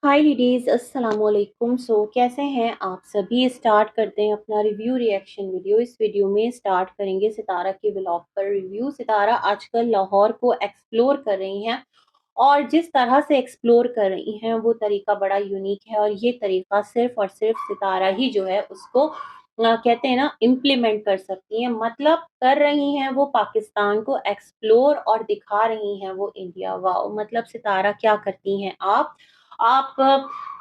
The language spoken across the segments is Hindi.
हाय लेडीज, अस्सलाम वालेकुम। कैसे हैं आप सभी। स्टार्ट करते हैं अपना रिव्यू रिएक्शन वीडियो। इस वीडियो में स्टार्ट करेंगे सितारा के व्लॉग पर रिव्यू। सितारा आजकल लाहौर को एक्सप्लोर कर रही हैं और जिस तरह से एक्सप्लोर कर रही हैं वो तरीका बड़ा यूनिक है और ये तरीका सिर्फ और सिर्फ सितारा ही जो है उसको कहते हैं ना इम्प्लीमेंट कर सकती हैं। मतलब कर रही हैं वो पाकिस्तान को एक्सप्लोर और दिखा रही हैं वो इंडिया। वाओ! मतलब सितारा क्या करती हैं आप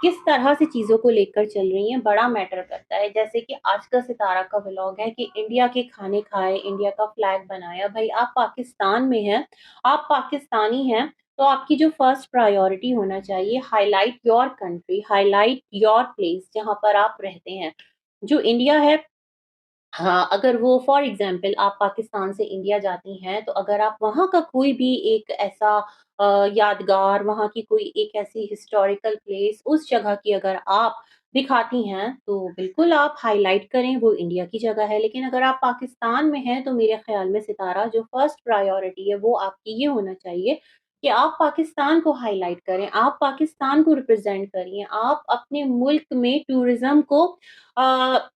किस तरह से चीज़ों को लेकर चल रही हैं, बड़ा मैटर करता है। जैसे कि आज का सितारा का व्लॉग है कि इंडिया के खाने खाए, इंडिया का फ्लैग बनाया। भाई आप पाकिस्तान में हैं, आप पाकिस्तानी हैं, तो आपकी जो फर्स्ट प्रायोरिटी होना चाहिए, highlight your country, highlight your place जहाँ पर आप रहते हैं। जो इंडिया है, हाँ, अगर वो फॉर एग्ज़ाम्पल आप पाकिस्तान से इंडिया जाती हैं, तो अगर आप वहाँ का कोई भी एक ऐसा यादगार, वहाँ की कोई एक ऐसी हिस्टोरिकल प्लेस, उस जगह की अगर आप दिखाती हैं, तो बिल्कुल आप हाइलाइट करें, वो इंडिया की जगह है। लेकिन अगर आप पाकिस्तान में हैं, तो मेरे ख़्याल में सितारा जो फर्स्ट प्रायोरिटी है, वो आपकी ये होना चाहिए कि आप पाकिस्तान को हाइलाइट करें, आप पाकिस्तान को रिप्रेज़ेंट करिए, आप अपने मुल्क में टूरिज़्म को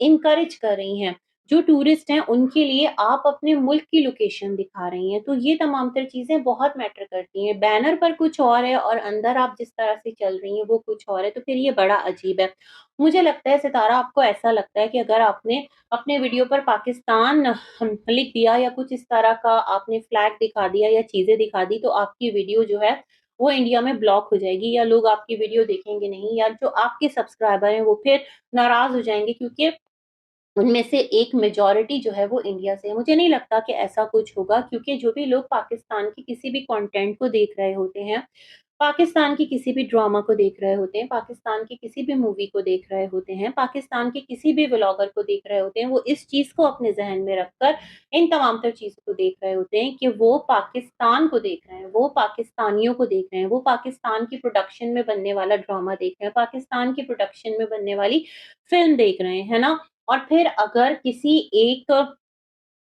इनकरेज कर रही हैं। जो टूरिस्ट हैं उनके लिए आप अपने मुल्क की लोकेशन दिखा रही हैं, तो ये तमाम तर चीज़ें बहुत मैटर करती हैं। बैनर पर कुछ और है और अंदर आप जिस तरह से चल रही हैं वो कुछ और है, तो फिर ये बड़ा अजीब है। मुझे लगता है सितारा, आपको ऐसा लगता है कि अगर आपने अपने वीडियो पर पाकिस्तान लिख दिया या कुछ इस तरह का आपने फ्लैग दिखा दिया या चीज़ें दिखा दी, तो आपकी वीडियो जो है वो इंडिया में ब्लॉक हो जाएगी या लोग आपकी वीडियो देखेंगे नहीं, या जो आपके सब्सक्राइबर हैं वो फिर नाराज़ हो जाएँगे, क्योंकि उनमें से एक मेजॉरिटी जो है वो इंडिया से है। मुझे नहीं लगता कि ऐसा कुछ होगा, क्योंकि जो भी लोग पाकिस्तान के किसी भी कंटेंट को देख रहे होते हैं, पाकिस्तान के किसी भी ड्रामा को देख रहे होते हैं, पाकिस्तान की किसी भी मूवी को देख रहे होते हैं, पाकिस्तान के किसी भी व्लॉगर को देख रहे होते हैं, वो इस चीज़ को अपने ज़हन में रखकर इन तमाम तर चीज़ों को देख रहे होते हैं कि वो पाकिस्तान को देख रहे हैं, वो पाकिस्तानियों को देख रहे हैं, वो पाकिस्तान की प्रोडक्शन में बनने वाला ड्रामा देख रहे हैं, पाकिस्तान की प्रोडक्शन में बनने वाली फ़िल्म देख रहे हैं, है ना? और फिर अगर किसी एक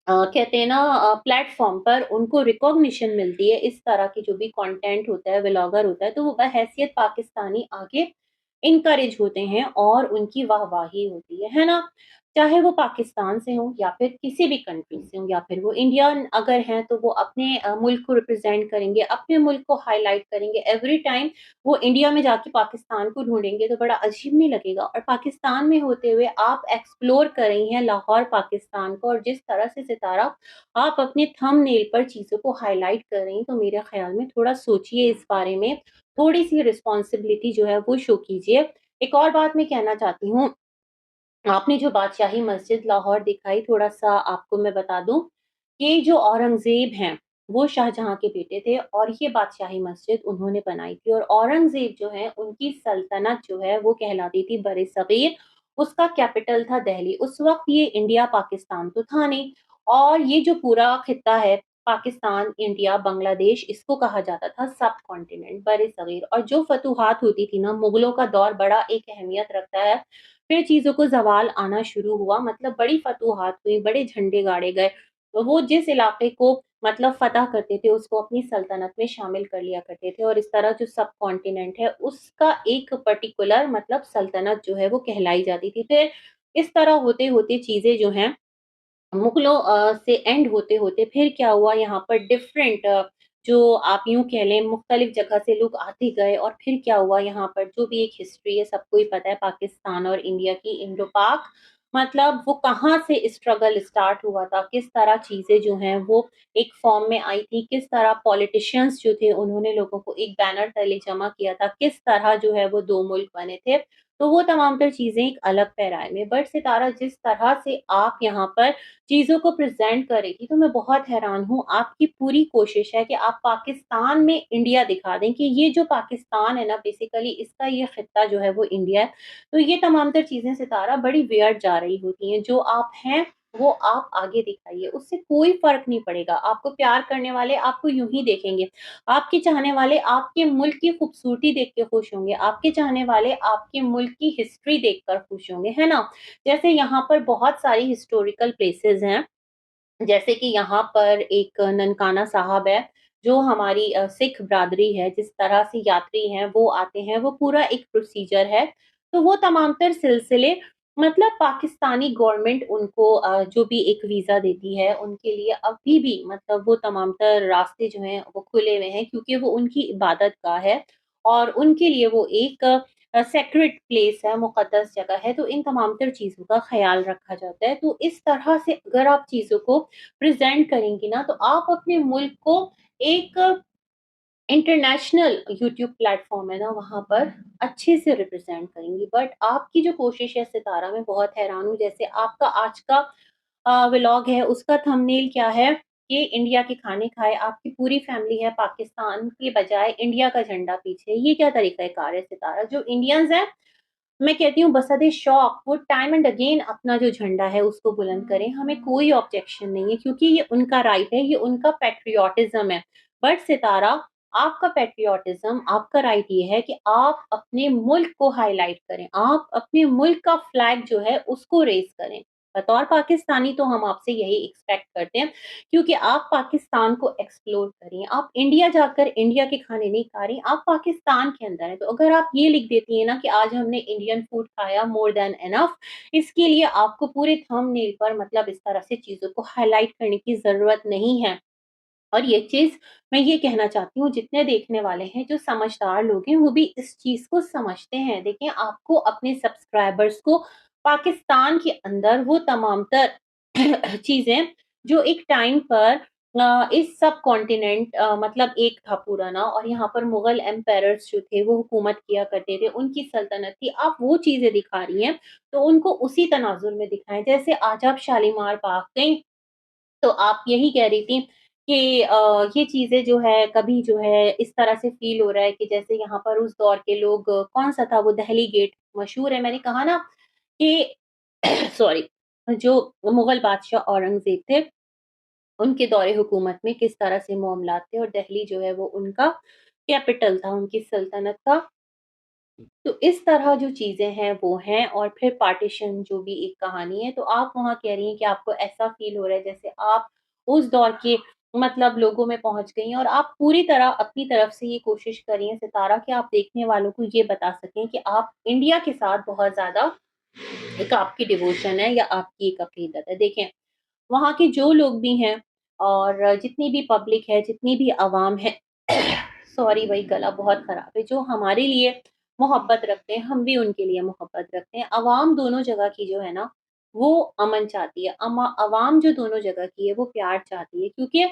कहते हैं ना प्लेटफ़ॉर्म पर उनको रिकॉग्निशन मिलती है, इस तरह की जो भी कंटेंट होता है, व्लॉगर होता है, तो वो बहैसियत पाकिस्तानी आगे इनकरेज होते हैं और उनकी वाहवाही होती है ना? चाहे वो पाकिस्तान से हों या फिर किसी भी कंट्री से हों, या फिर वो इंडियन अगर हैं तो वो अपने मुल्क को रिप्रेज़ेंट करेंगे, अपने मुल्क को हाइलाइट करेंगे। एवरी टाइम वो इंडिया में जाके पाकिस्तान को ढूँढेंगे तो बड़ा अजीब नहीं लगेगा? और पाकिस्तान में होते हुए आप एक्सप्लोर कर रही हैं लाहौर पाकिस्तान को, और जिस तरह से सितारा आप अपने थंबनेल पर चीज़ों को हाइलाइट कर रही हैं, तो मेरे ख़्याल में थोड़ा सोचिए इस बारे में, थोड़ी-सी रिस्पॉन्सिबिलिटी जो है वो शो कीजिए। एक और बात मैं कहना चाहती हूँ, आपने जो बादशाही मस्जिद लाहौर दिखाई, थोड़ा-सा आपको मैं बता दूँ, ये जो औरंगज़ेब हैं, वो शाहजहाँ के बेटे थे और ये बादशाही मस्जिद उन्होंने बनाई थी, और औरंगज़ेब जो हैं, उनकी सल्तनत जो है वो कहलाती थी बर-ए-सग़ीर, उसका कैपिटल था दिल्ली। उस वक़्त ये इंडिया, पाकिस्तान तो था नहीं, और ये जो पूरा खित्ता है, पाकिस्तान, इंडिया, बांग्लादेश, इसको कहा जाता था सब कॉन्टिनेंट, बर-ए-सग़ीर। और जो फ़तूहात होती थी ना, मुग़लों का दौर बड़ा एक अहमियत रखता है। फिर चीज़ों को ज़वाल आना शुरू हुआ, मतलब बड़ी फ़तूहात हुई, बड़े झंडे गाड़े गए। तो वो जिस इलाके को मतलब फ़तह करते थे, उसको अपनी सल्तनत में शामिल कर लिया करते थे, और इस तरह जो सब कॉन्टिनेंट है, उसका एक पर्टिकुलर मतलब सल्तनत जो है वो कहलाई जाती थी। फिर इस तरह होते-होते चीज़ें जो हैं मुगलों से एंड होते-होते फिर क्या हुआ, यहाँ पर डिफरेंट जो आप यूँ कह लें मुख्तलिफ जगह से लोग आते गए, और फिर क्या हुआ यहाँ पर जो भी एक हिस्ट्री है सबको ही पता है, पाकिस्तान और इंडिया की, इंडो-पाक, मतलब वो कहाँ से स्ट्रगल स्टार्ट हुआ था, किस तरह चीज़ें जो हैं वो एक फॉर्म में आई थी, किस तरह पॉलिटिशियंस जो थे उन्होंने लोगों को एक बैनर तले जमा किया था, किस तरह जो है वो 2 मुल्क बने थे। तो वो तमाम तर चीज़ें एक अलग पैराए में, बट सितारा जिस तरह से आप यहाँ पर चीज़ों को प्रेज़ेंट करेगी, तो मैं बहुत हैरान हूँ। आपकी पूरी कोशिश है कि आप पाकिस्तान में इंडिया दिखा दें कि ये जो पाकिस्तान है ना, बेसिकली इसका ये खित्ता जो है वो इंडिया है। तो ये तमाम तर चीज़ें सितारा बड़ी वियर्ड जा रही होती हैं। जो आप हैं वो आप आगे दिखाइए, उससे कोई फ़र्क नहीं पड़ेगा। आपको प्यार करने वाले आपको यूँ ही देखेंगे। आपके चाहने वाले आपके मुल्क की खूबसूरती देख के खुश होंगे। आपके चाहने वाले आपके मुल्क की हिस्ट्री देखकर खुश होंगे, है ना? जैसे यहाँ पर बहुत सारी हिस्टोरिकल प्लेसेस हैं, जैसे कि यहाँ पर एक ननकाना साहब है, जो हमारी सिख बिरादरी है, जिस तरह से यात्री हैं वो आते हैं, वो पूरा एक प्रोसीजर है। तो वो तमाम तर सिलसिले मतलब पाकिस्तानी गवर्नमेंट उनको जो भी एक वीज़ा देती है, उनके लिए अभी भी मतलब वो तमाम तर रास्ते जो हैं वो खुले हुए हैं, क्योंकि वो उनकी इबादत गाह है और उनके लिए वो एक सेक्रेड प्लेस है, मुक़द्दस जगह है, तो इन तमाम तर चीज़ों का ख़्याल रखा जाता है। तो इस तरह से अगर आप चीज़ों को प्रेज़ेंट करेंगी ना, तो आप अपने मुल्क को एक इंटरनेशनल यूट्यूब प्लेटफ़ॉर्म है ना, वहाँ पर अच्छे से रिप्रेज़ेंट करेंगी। बट आपकी जो कोशिश है सितारा, मैं बहुत हैरान हूँ, जैसे आपका आज का व्लॉग है, उसका थंबनेल क्या है कि इंडिया के खाने खाए, आपकी पूरी फैमिली है पाकिस्तान के बजाय इंडिया का झंडा पीछे। ये क्या तरीक़ा-ए-कार है सितारा? जो इंडियंस हैं, मैं कहती हूँ बसद शौक वो टाइम एंड अगेन अपना जो झंडा है उसको बुलंद करें, हमें कोई ऑब्जेक्शन नहीं है, क्योंकि ये उनका राइट है, ये उनका पैट्रियोटिज़्म है। बट सितारा, आपका पैट्रियोटिज़्म, आपका राइट ये है कि आप अपने मुल्क को हाइलाइट करें, आप अपने मुल्क का फ्लैग जो है उसको रेज़ करें। बतौर पाकिस्तानी तो हम आपसे यही एक्सपेक्ट करते हैं, क्योंकि आप पाकिस्तान को एक्सप्लोर करिए, आप इंडिया जाकर इंडिया के खाने नहीं खा रही, आप पाकिस्तान के अंदर हैं। तो अगर आप ये लिख देती हैं ना कि आज हमने इंडियन फूड खाया मोर दैन इनफ, इसके लिए आपको पूरे थंबनेल पर मतलब इस तरह से चीज़ों को हाइलाइट करने की ज़रूरत नहीं है। और ये चीज़ मैं ये कहना चाहती हूँ, जितने देखने वाले हैं, जो समझदार लोग हैं, वो भी इस चीज़ को समझते हैं। देखिए, आपको अपने सब्सक्राइबर्स को पाकिस्तान के अंदर वो तमाम तर चीज़ें जो एक टाइम पर इस सब कॉन्टिनेंट मतलब एक था पूरा ना, और यहाँ पर मुगल एम्पायर्स जो थे वो हुकूमत किया करते थे, उनकी सल्तनत थी। आप वो चीज़ें दिखा रही हैं, तो उनको उसी तनाज़ुर में दिखाएँ। जैसे आज आप शालीमार बाग गईं, तो आप यही कह रही थी कि ये चीज़ें जो है कभी जो है इस तरह से फ़ील हो रहा है कि जैसे यहाँ पर उस दौर के लोग, कौन-सा था वो दहली गेट मशहूर है। मैंने कहा ना कि सॉरी, जो मुगल बादशाह औरंगज़ेब थे, उनके दौरे हुकूमत में किस तरह से मामलात थे, और दिल्ली जो है वो उनका कैपिटल था, उनकी सल्तनत का। तो इस तरह जो चीज़ें हैं वो हैं, और फिर पार्टीशन जो भी एक कहानी है, तो आप वहाँ कह रही हैं कि आपको ऐसा फ़ील हो रहा है जैसे आप उस दौर के मतलब लोगों में पहुँच गई हैं, और आप पूरी तरह अपनी तरफ से ये कोशिश कर रही हैं सितारा, कि आप देखने वालों को ये बता सकें कि आप इंडिया के साथ बहुत ज़्यादा एक आपकी डिवोशन है या आपकी एक अक़ीदत है। देखें, वहाँ के जो लोग भी हैं और जितनी भी पब्लिक है, जितनी भी अवाम है, सॉरी भई गला बहुत ख़राब है, जो हमारे लिए मोहब्बत रखते हैं, हम भी उनके लिए मोहब्बत रखते हैं। अवाम दोनों जगह की जो है ना, वो अमन चाहती है। अवाम जो दोनों जगह की है, वो प्यार चाहती है, क्योंकि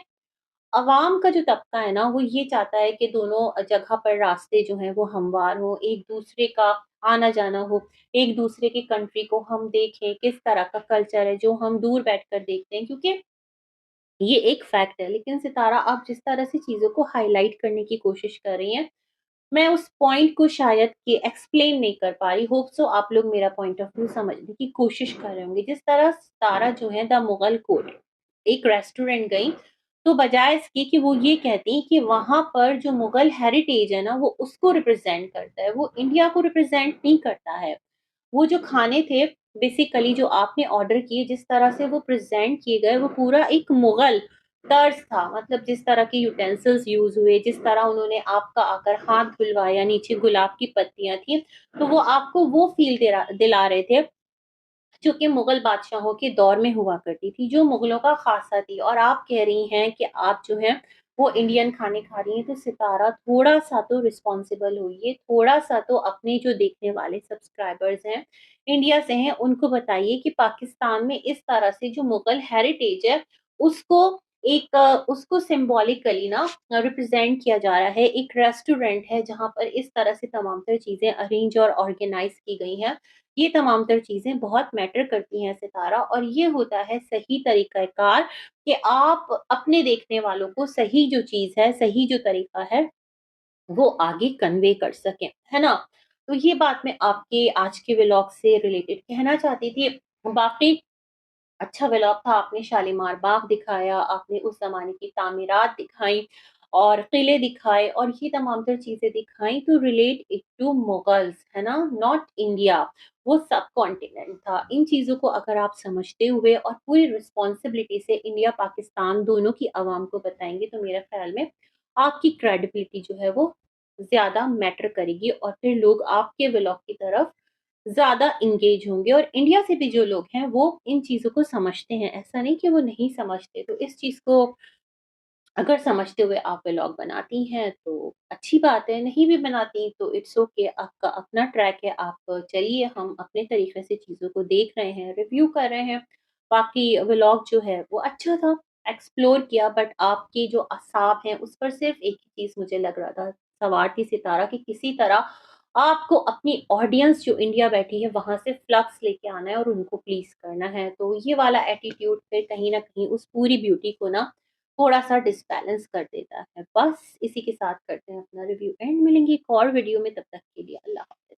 अवाम का जो तबका है ना, वो ये चाहता है कि दोनों जगह पर रास्ते जो हैं वो हमवार हों, एक-दूसरे का आना-जाना हो, एक-दूसरे की कंट्री को हम देखें, किस तरह का कल्चर है, जो हम दूर बैठकर देखते हैं, क्योंकि ये एक फैक्ट है। लेकिन सितारा, आप जिस तरह से चीज़ों को हाइलाइट करने की कोशिश कर रही हैं, मैं उस पॉइंट को शायद कि एक्सप्लेन नहीं कर पा रही। होप सो आप लोग मेरा पॉइंट ऑफ व्यू समझने की कोशिश कर रहे होंगे। जिस तरह सितारा जो है द मुगल कोर्ट, एक रेस्टोरेंट गई, तो बजाय इसके कि वो ये कहती कि वहाँ पर जो मुगल हेरिटेज है ना, वो उसको रिप्रेज़ेंट करता है, वो इंडिया को रिप्रेज़ेंट नहीं करता है। वो जो खाने थे बेसिकली जो आपने ऑर्डर किए, जिस तरह से वो प्रेज़ेंट किए गए, वो पूरा एक मुगल तर्ज था। मतलब जिस तरह के यूटेंसिल्स यूज़ हुए, जिस तरह उन्होंने आपका आकर हाथ धुलवाया, नीचे गुलाब की पत्तियाँ थी, तो वो आपको वो फ़ील दिला रहे थे जो कि मुगल बादशाहों के दौर में हुआ करती थी, जो मुगलों का ख़ासा थी। और आप कह रही हैं कि आप जो हैं वो इंडियन खाने खा रही हैं, तो सितारा, थोड़ा-सा तो रिस्पॉन्सिबल होइए, थोड़ा-सा तो अपने जो देखने वाले सब्सक्राइबर्स हैं, इंडिया से हैं, उनको बताइए कि पाकिस्तान में इस तरह से जो मुगल हेरिटेज है, उसको उसको सिम्बॉलिकली ना रिप्रेज़ेंट किया जा रहा है। एक रेस्टोरेंट है जहाँ पर इस तरह से तमाम तर चीज़ें अरेंज और ऑर्गेनाइज़ की गई हैं। ये तमाम तर चीज़ें बहुत मैटर करती हैं सितारा, और ये होता है सही तरीक़ाकार कि आप अपने देखने वालों को सही जो चीज़ है, सही जो तरीक़ा है, वो आगे कन्वे कर सकें, है ना? तो ये बात मैं आपके आज के व्लॉग से रिलेटेड कहना चाहती थी। बाकी अच्छा व्लॉग था, आपने शालीमार बाग दिखाया, आपने उस ज़माने की तामीरात दिखाई और किले दिखाए, और ये तमाम तर चीज़ें दिखाई, तो रिलेट इट टू मुगल्स, है ना? नॉट इंडिया, वो सबकॉन्टिनेंट था। इन चीज़ों को अगर आप समझते हुए और पूरी रिस्पॉन्सिबिलिटी से इंडिया, पाकिस्तान दोनों की अवाम को बताएँगे, तो मेरे ख़्याल में आपकी क्रेडिबिलिटी जो है वो ज़्यादा मैटर करेगी और फिर लोग आपके व्लॉग की तरफ ज़्यादा एंगेज होंगे और इंडिया से भी जो लोग हैं वो इन चीज़ों को समझते हैं, ऐसा नहीं कि वो नहीं समझते। तो इस चीज़ को अगर समझते हुए आप व्लॉग बनाती हैं तो अच्छी बात है, नहीं भी बनाती तो इट्स ओके, आपका अपना ट्रैक है, आप चलिए, हम अपने तरीके से चीज़ों को देख रहे हैं, रिव्यू कर रहे हैं। बाकी व्लॉग जो है वो अच्छा था, एक्सप्लोर किया, बट आपकी जो असाब हैं उस पर सिर्फ़ एक ही चीज़ मुझे लग रहा था सवार थी सितारा कि किसी तरह आपको अपनी ऑडियंस जो इंडिया बैठी है वहाँ से फ्लक्स लेके आना है और उनको प्लीज़ करना है। तो ये वाला एटीट्यूड फिर कहीं न कहीं उस पूरी ब्यूटी को ना थोड़ा-सा डिसबैलेंस कर देता है। बस इसी के साथ करते हैं अपना रिव्यू एंड, मिलेंगे एक और वीडियो में, तब तक के लिए अल्लाह हाफ़िज़।